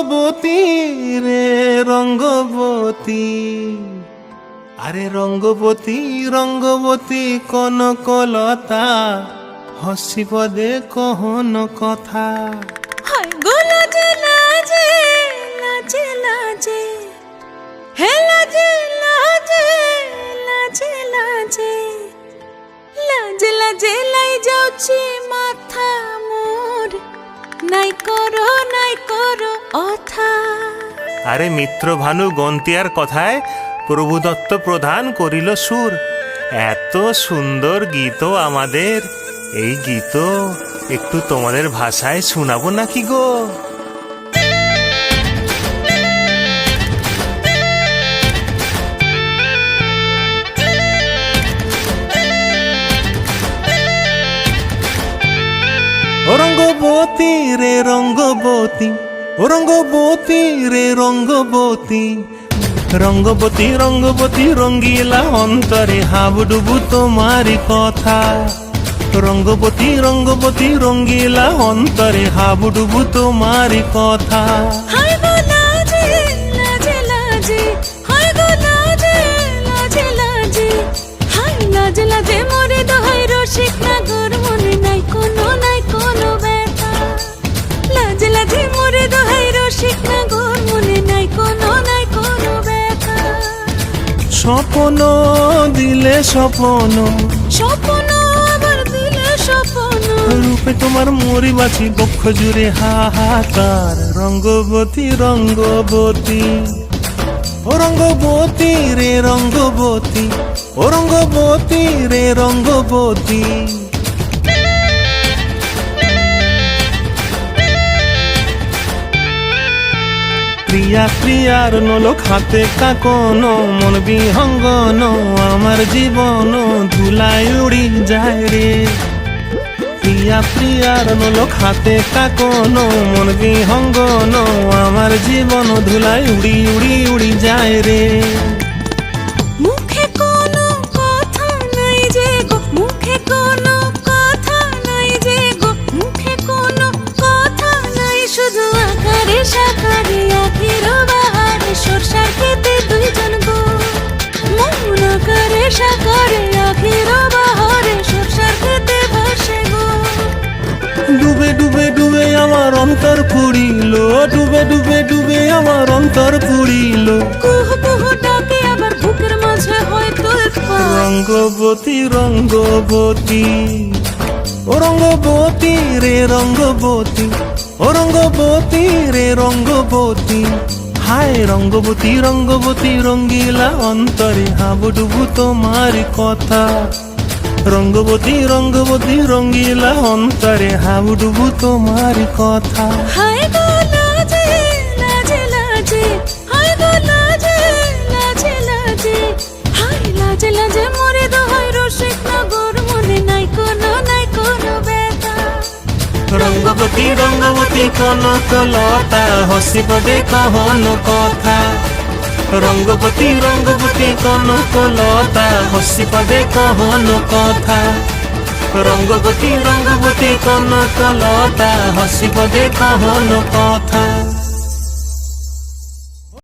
রঙ্গবতী রে রঙ্গবতী, আরে রঙ্গবতী রঙ্গবতী কনকলতা, হসিব দে কহন কথা। হায় গো লাজে লাজে লাজে লাজে, হে লাজে লাজে লাজে লাজে, লাজে লাজে লাই যাଉଛି মাথা মোর, নাই করো অথা। আরে মিত্র ভানু গন্তিয়ার কথায় প্রভুদত্ত প্রধান করিল সুর। এত সুন্দর গীত আমাদের, এই গীত একটু তোমাদের ভাষায় শোনাবো নাকি গো? ও রঙ্গবতী রে রঙ্গবতী, ও রঙ্গবতী রে রঙ্গবতী, রঙ্গবতী রঙ্গবতী রঙ্গিলা অন্তরে হাবুডুবু তোমারি কথা। রঙ্গবতী রঙ্গবতী রঙ্গিলা অন্তরে হাবুডুবু তোমারি কথা। হায় গো লাজে লাজে লাজে, হায় গো লাজে লাজে লাজে, হায় লাজে লাজে মোরে দোহাই রসিক নাগর, মনে নাই কোনো ব্যথা। লাজে লাজে মোরে দোহাই রসিক নাগর, মনে নাই কোনো ব্যথা। স্বপ্ন দিলে স্বপ্ন, স্বপ্ন আবার দিলে স্বপ্ন, রূপে তোমার মরি বাছি বক্ষ জুড়ে হাহাকার। রঙ্গবতী রঙ্গবতী, ও রঙ্গবতী রে রঙ্গবতী, ও রঙ্গবতী রে রঙ্গবতী। প্রিয়া প্রিয়ার নলক হাতে কাকন, মন বিহঙ্গন আমার জীবন ধুলায় উড়ি যায় রে। প্রিয়া প্রিয়ার নলক হাতে কাকন, মন বিহঙ্গন আমার জীবন ধুলায় উড়ি উড়ি উড়ি যায় রে। মুখে কোনো কথা নাই যে গো, মুখে কোনো কথা নাই যে গো, মুখে কোনো কথা নাই, শুধু আকারে সাকারে আখির বাহারে সরষার খেতে দুইজন গো। মন আকারে সাকারে আখির বাহারে সরষার খেতে ভাসে গো। ডুবে ডুবে ডুবে আমার অন্তর পুড়িল, ডুবে ডুবে ডুবে আমার অন্তর পুড়িল। কুহু কুহু ডাকে আবার বুকের মাঝে হয়তো রঙ্গবতী রঙ্গবতী, ও রঙ্গবতী রে রঙ্গবতী, ও রঙ্গবতী রে রঙ্গবতী। হায় রঙ্গবতী রঙ্গবতী রঙ্গিলা অন্তরে হাবুডুবু তোমারি কথা। রঙ্গবতী রঙ্গবতী রঙ্গিলা অন্তরে হাবুডুবু তোমারি কথা। হায় গো লাজে লাজে লাজে, হায় গো লাজে লাজে লাজে, হায় লাজে লাজে মোরে দোহাই রসিক নগর, মনে নাই কোনো ব্যথা। রঙ্গবতী রঙ্গবতী কনকলতা, হসিব দে কহন কথা। রঙ্গবতী রঙ্গবতী কনকলতা, হসিব দে কহন কথা। রঙ্গবতী রঙ্গবতী কনকলতা, হসিব দে কহন কথা।